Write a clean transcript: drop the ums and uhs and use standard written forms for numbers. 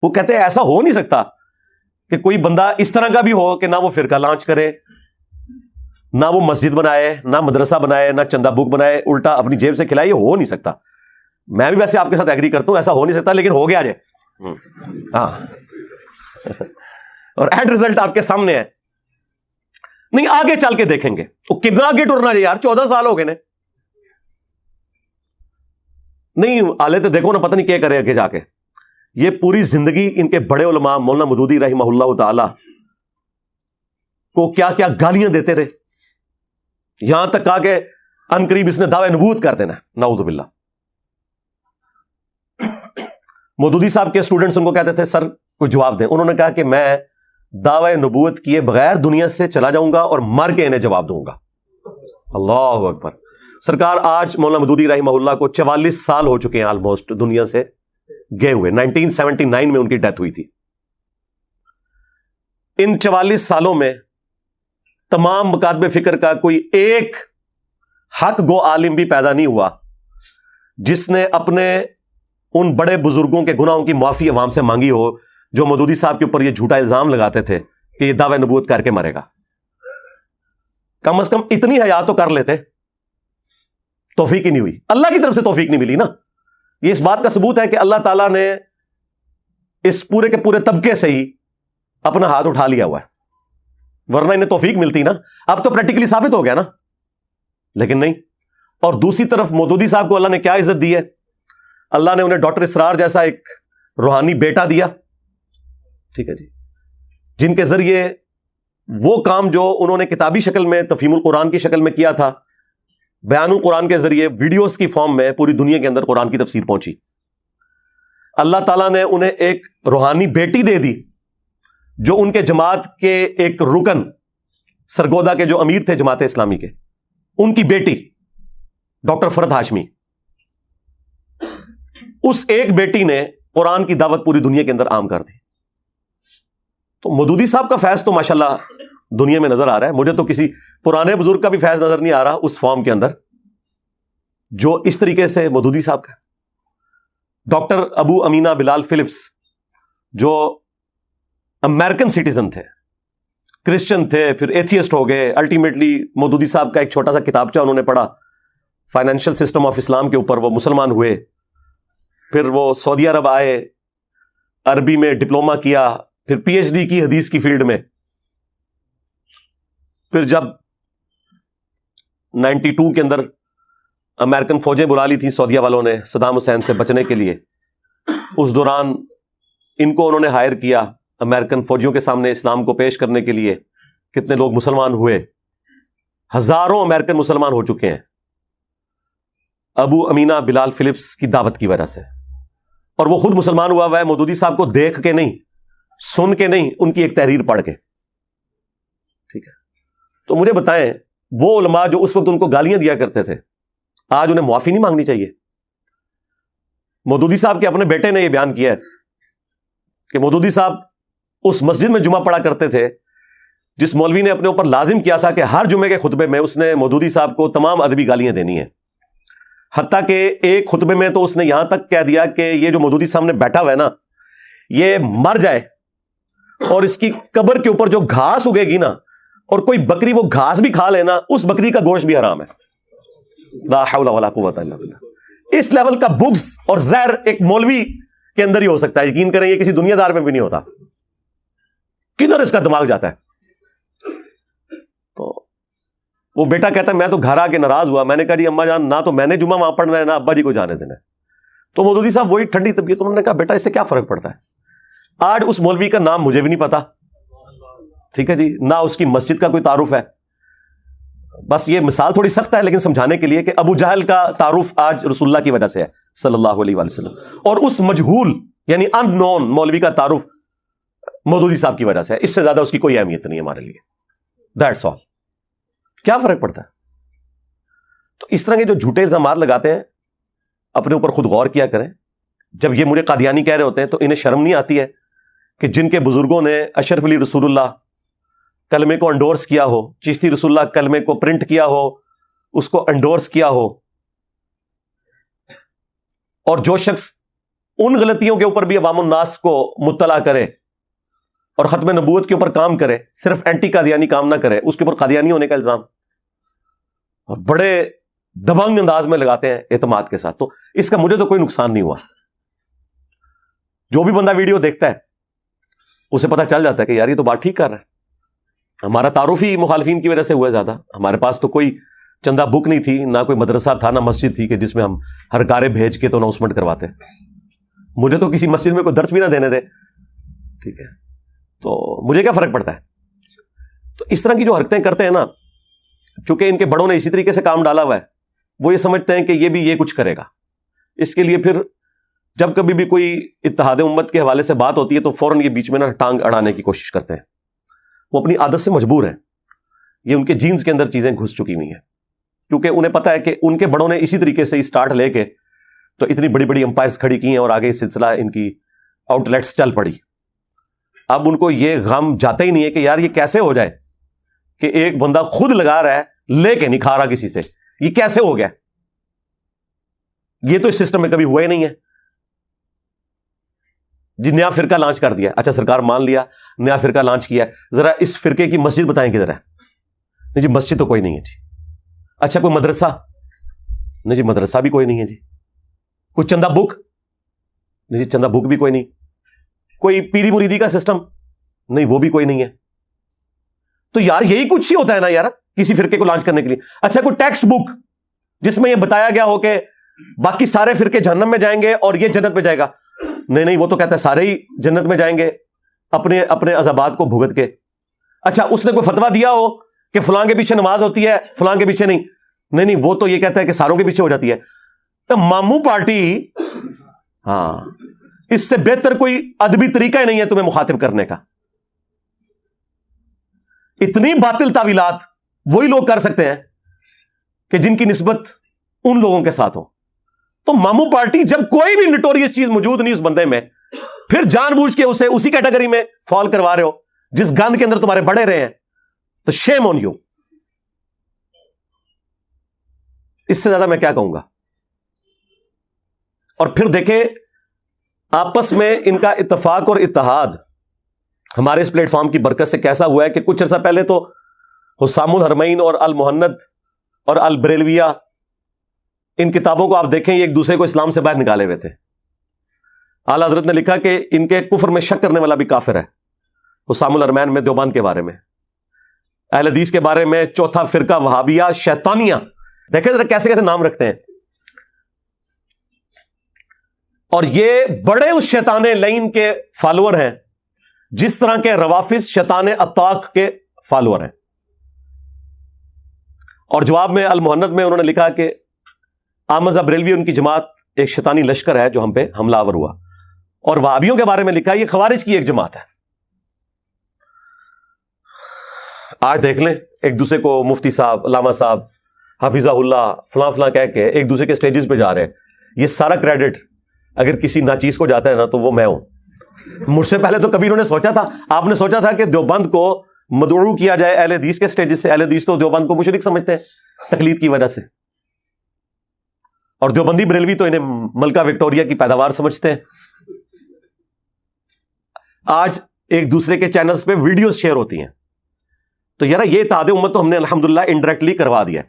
وہ کہتے ہیں ایسا ہو نہیں سکتا کہ کوئی بندہ اس طرح کا بھی ہو کہ نہ وہ فرقہ لانچ کرے، نہ وہ مسجد بنائے، نہ مدرسہ بنائے، نہ چندہ بک بنائے، الٹا اپنی جیب سے کھلائے. یہ ہو نہیں سکتا. میں بھی ویسے آپ کے ساتھ ایگری کرتا ہوں، ایسا ہو نہیں سکتا، لیکن ہو گیا جائے. ہاں اور اینڈ رزلٹ آپ کے سامنے ہے. نہیں آگے چل کے دیکھیں گے وہ کتنا آگے ٹرنا ہے یار. 14 سال ہو گئے نے. نہیں آلے تو دیکھو نا، پتہ نہیں کیا کرے آگے جا کے. یہ پوری زندگی ان کے بڑے علماء مولانا مودودی رحمہ اللہ تعالی کو کیا کیا گالیاں دیتے رہے، یہاں تک کہا کہ ان قریب اس نے دعوی نبوت کر دینا. نعوذ باللہ. مودودی صاحب کے اسٹوڈنٹس ان کو کہتے تھے سر کوئی جواب دیں. انہوں نے کہا کہ میں دعوی نبوت کیے بغیر دنیا سے چلا جاؤں گا اور مر کے انہیں جواب دوں گا. اللہ اکبر. سرکار آج مولانا مودودی رحمہ اللہ کو 44 سال ہو چکے ہیں آلموسٹ دنیا سے گئے ہوئے. 1979 میں ان کی ڈیتھ ہوئی تھی. ان 44 سالوں میں تمام مکاتب فکر کا کوئی ایک حق گو عالم بھی پیدا نہیں ہوا جس نے اپنے ان بڑے بزرگوں کے گناہوں کی معافی عوام سے مانگی ہو جو مودودی صاحب کے اوپر یہ جھوٹا الزام لگاتے تھے کہ یہ دعوی نبوت کر کے مرے گا. کم از کم اتنی حیا تو کر لیتے. توفیق ہی نہیں ہوئی. اللہ کی طرف سے توفیق نہیں ملی نا. یہ اس بات کا ثبوت ہے کہ اللہ تعالیٰ نے اس پورے کے پورے طبقے سے ہی اپنا ہاتھ اٹھا لیا ہوا ہے، ورنہ انہیں توفیق ملتی نا. اب تو پریکٹیکلی ثابت ہو گیا نا، لیکن نہیں. اور دوسری طرف مودودی صاحب کو اللہ نے کیا عزت دی ہے؟ اللہ نے انہیں ڈاکٹر اسرار جیسا ایک روحانی بیٹا دیا. ٹھیک ہے جی، جن کے ذریعے وہ کام جو انہوں نے کتابی شکل میں تفہیم القرآن کی شکل میں کیا تھا، بیان القرآن کے ذریعے ویڈیوز کی فارم میں پوری دنیا کے اندر قرآن کی تفسیر پہنچی. اللہ تعالیٰ نے انہیں ایک روحانی بیٹی دے دی جو ان کے جماعت کے ایک رکن سرگودا کے جو امیر تھے جماعت اسلامی کے، ان کی بیٹی ڈاکٹر فرد ہاشمی. اس ایک بیٹی نے قرآن کی دعوت پوری دنیا کے اندر عام کر دی. تو مودودی صاحب کا فیض تو ماشاءاللہ دنیا میں نظر آ رہا ہے. مجھے تو کسی پرانے بزرگ کا بھی فیض نظر نہیں آ رہا اس فارم کے اندر جو اس طریقے سے مودودی صاحب کا. ڈاکٹر ابو امینہ بلال فلپس جو امریکن سٹیزن تھے، کرسچن تھے، پھر ایتھیسٹ ہو گئے. الٹیمیٹلی مودودی صاحب کا ایک چھوٹا سا کتابچہ انہوں نے پڑھا فائنینشل سسٹم آف اسلام کے اوپر، وہ مسلمان ہوئے. پھر وہ سعودی عرب آئے، عربی میں ڈپلومہ کیا، پھر پی ایچ ڈی کی حدیث کی فیلڈ میں. پھر جب 92 کے اندر امریکن فوجیں بلا لی تھیں سعودیہ والوں نے صدام حسین سے بچنے کے لیے، اس دوران ان کو انہوں نے ہائر کیا امریکن فوجیوں کے سامنے اسلام کو پیش کرنے کے لیے. کتنے لوگ مسلمان ہوئے، ہزاروں امریکن مسلمان ہو چکے ہیں ابو امینہ بلال فلپس کی دعوت کی وجہ سے. اور وہ خود مسلمان ہوا ہے مودودی صاحب کو دیکھ کے نہیں، سن کے نہیں، ان کی ایک تحریر پڑھ کے. ٹھیک ہے، تو مجھے بتائیں وہ علماء جو اس وقت ان کو گالیاں دیا کرتے تھے، آج انہیں معافی نہیں مانگنی چاہیے؟ مودودی صاحب کے اپنے بیٹے نے یہ بیان کیا ہے کہ مودودی صاحب اس مسجد میں جمعہ پڑھا کرتے تھے جس مولوی نے اپنے اوپر لازم کیا تھا کہ ہر جمعے کے خطبے میں اس نے مودودی صاحب کو تمام ادبی گالیاں دینی ہیں. حتیٰ کہ ایک خطبے میں تو اس نے یہاں تک کہہ دیا کہ یہ جو مودودی سامنے بیٹھا ہوا ہے نا، یہ مر جائے اور اس کی قبر کے اوپر جو گھاس اگے گی نا، اور کوئی بکری وہ گھاس بھی کھا لینا، اس بکری کا گوشت بھی حرام ہے. لا حول ولا قوت الا باللہ. اس لیول کا بغض اور زہر ایک مولوی کے اندر ہی ہو سکتا ہے. یقین کریں یہ کسی دنیا دار میں بھی نہیں ہوتا. کدھر اس کا دماغ جاتا ہے؟ تو وہ بیٹا کہتا ہے میں تو گھر آ کے ناراض ہوا. میں نے کہا جی اماں جان، نہ تو میں نے جمعہ وہاں پڑھنا ہے، نہ ابا جی کو جانے دینا ہے. تو مودودی صاحب وہی ٹھنڈی طبیعت، انہوں نے کہا بیٹا اس سے کیا فرق پڑتا ہے. آج اس مولوی کا نام مجھے بھی نہیں پتا، ٹھیک ہے جی، نہ اس کی مسجد کا کوئی تعارف ہے. بس یہ مثال تھوڑی سخت ہے لیکن سمجھانے کے لیے کہ ابو جہل کا تعارف آج رسول اللہ کی وجہ سے ہے صلی اللہ علیہ وآلہ وسلم، اور اس مجہول یعنی ان نون مولوی کا تعارف مودودی صاحب کی وجہ سے ہے. اس سے زیادہ اس کی کوئی اہمیت نہیں ہے ہمارے لیے. That's all. کیا فرق پڑتا ہے؟ تو اس طرح کے جو جھوٹے الزامات لگاتے ہیں اپنے اوپر خود غور کیا کریں. جب یہ مجھے قادیانی کہہ رہے ہوتے ہیں تو انہیں شرم نہیں آتی ہے کہ جن کے بزرگوں نے اشرف علی رسول اللہ کلمے کو انڈورس کیا ہو، چشتی رسول اللہ کلمے کو پرنٹ کیا ہو، اس کو انڈورس کیا ہو، اور جو شخص ان غلطیوں کے اوپر بھی عوام الناس کو مطلع کرے اور ختم نبوت کے اوپر کام کرے، صرف اینٹی قادیانی کام نہ کرے، اس کے اوپر قادیانی ہونے کا الزام اور بڑے دبنگ انداز میں لگاتے ہیں اعتماد کے ساتھ. تو اس کا مجھے تو کوئی نقصان نہیں ہوا. جو بھی بندہ ویڈیو دیکھتا ہے اسے پتہ چل جاتا ہے کہ یار یہ تو بات ٹھیک کر رہا ہے. ہمارا تعارف ہی مخالفین کی وجہ سے ہوا زیادہ. ہمارے پاس تو کوئی چندہ بک نہیں تھی، نہ کوئی مدرسہ تھا، نہ مسجد تھی کہ جس میں ہم ہر کارے بھیج کے تو اناؤنسمنٹ کرواتے. مجھے تو کسی مسجد میں کوئی درس بھی نہ دینے دے، ٹھیک ہے، تو مجھے کیا فرق پڑتا ہے. تو اس طرح کی جو حرکتیں کرتے ہیں نا، چونکہ ان کے بڑوں نے اسی طریقے سے کام ڈالا ہوا ہے، وہ یہ سمجھتے ہیں کہ یہ بھی یہ کچھ کرے گا. اس کے لیے پھر جب کبھی بھی کوئی اتحاد امت کے حوالے سے بات ہوتی ہے تو فوراً یہ بیچ میں نا ٹانگ اڑانے کی کوشش کرتے ہیں. وہ اپنی عادت سے مجبور ہیں، یہ ان کے جینز کے اندر چیزیں گھس چکی ہوئی ہیں، کیونکہ انہیں پتا ہے کہ ان کے بڑوں نے اسی طریقے سے اسٹارٹ لے کے تو اتنی بڑی بڑی امپائرز کھڑی کی ہیں اور آگے سلسلہ ان کی آؤٹ لیٹس چل پڑی. اب ان کو یہ غم جاتا ہی نہیں ہے کہ یار یہ کیسے ہو جائے کہ ایک بندہ خود لگا رہا ہے، لے کے نہیں کھا رہا کسی سے. یہ کیسے ہو گیا؟ یہ تو اس سسٹم میں کبھی ہوا ہی نہیں ہے. جی نیا فرقہ لانچ کر دیا، اچھا سرکار مان لیا نیا فرقہ لانچ کیا، ذرا اس فرقے کی مسجد بتائیں کدھر ہے؟ نہیں جی مسجد تو کوئی نہیں ہے جی. اچھا کوئی مدرسہ؟ نہیں جی مدرسہ بھی کوئی نہیں ہے جی. کوئی چندہ بک؟ نہیں جی چندہ بک بھی کوئی نہیں. کوئی پیری مریدی کا سسٹم؟ نہیں وہ بھی کوئی نہیں ہے. تو یار یہی کچھ ہی ہوتا ہے نا یار کسی فرقے کو لانچ کرنے کے لیے. اچھا کوئی ٹیکسٹ بک جس میں یہ بتایا گیا ہو کہ باقی سارے فرقے جہنم میں جائیں گے اور یہ جنت میں جائے گا؟ نہیں وہ تو کہتا ہے سارے ہی جنت میں جائیں گے اپنے اپنے عذابات کو بھگت کے. اچھا اس نے کوئی فتویٰ دیا ہو کہ فلاں کے پیچھے نماز ہوتی ہے فلاں کے پیچھے نہیں وہ تو یہ کہتا ہے کہ ساروں کے پیچھے ہو جاتی ہے. تو ماموں پارٹی، ہاں اس سے بہتر کوئی ادبی طریقہ ہی نہیں ہے تمہیں مخاطب کرنے کا. اتنی باطل تعویلات وہی لوگ کر سکتے ہیں کہ جن کی نسبت ان لوگوں کے ساتھ ہو. تو ماموں پارٹی جب کوئی بھی نٹوریس چیز موجود نہیں اس بندے میں، پھر جان بوجھ کے اسے اسی کیٹیگری میں فال کروا رہے ہو جس گند کے اندر تمہارے بڑے رہے ہیں. تو شیم آن یو. اس سے زیادہ میں کیا کہوں گا. اور پھر دیکھیں آپس میں ان کا اتفاق اور اتحاد ہمارے اس پلیٹ فارم کی برکت سے کیسا ہوا ہے کہ کچھ عرصہ پہلے تو حسام الحرمین اور المہند اور البریلویہ، ان کتابوں کو آپ دیکھیں یہ ایک دوسرے کو اسلام سے باہر نکالے ہوئے تھے. اعلیٰ حضرت نے لکھا کہ ان کے کفر میں شک کرنے والا بھی کافر ہے. حسام الحرمین میں دیوبند کے بارے میں، اہل حدیث کے بارے میں چوتھا فرقہ وہابیہ شیطانیہ. دیکھیں ذرا کیسے کیسے نام رکھتے ہیں. اور یہ بڑے اس شیطان لعین کے فالوور ہیں جس طرح کے روافظ شیطان اتاق کے فالوور ہیں. اور جواب میں المہند میں انہوں نے لکھا کہ احمد بریلوی ان کی جماعت ایک شیطانی لشکر ہے جو ہم پہ حملہ آور ہوا. اور وہابیوں کے بارے میں لکھا یہ خوارج کی ایک جماعت ہے. آج دیکھ لیں ایک دوسرے کو مفتی صاحب، علامہ صاحب، حافظہ اللہ، فلاں فلاں کہہ کے ایک دوسرے کے سٹیجز پہ جا رہے ہیں. یہ سارا کریڈٹ اگر کسی ناچیز کو جاتا ہے نا تو وہ میں ہوں. مجھ سے پہلے تو کبھی انہوں نے سوچا تھا، آپ نے سوچا تھا کہ دیوبند کو مدعو کیا جائے اہل حدیث کے سٹیجز سے؟ اہل حدیث تو دیوبند کو مشرک سمجھتے ہیں تقلید کی وجہ سے، اور دیوبندی بریلوی تو انہیں ملکہ وکٹوریہ کی پیداوار سمجھتے ہیں. آج ایک دوسرے کے چینلز پہ ویڈیوز شیئر ہوتی ہیں. تو یار یہ اتحاد امت تو ہم نے الحمدللہ انڈائریکٹلی کروا دیا ہے.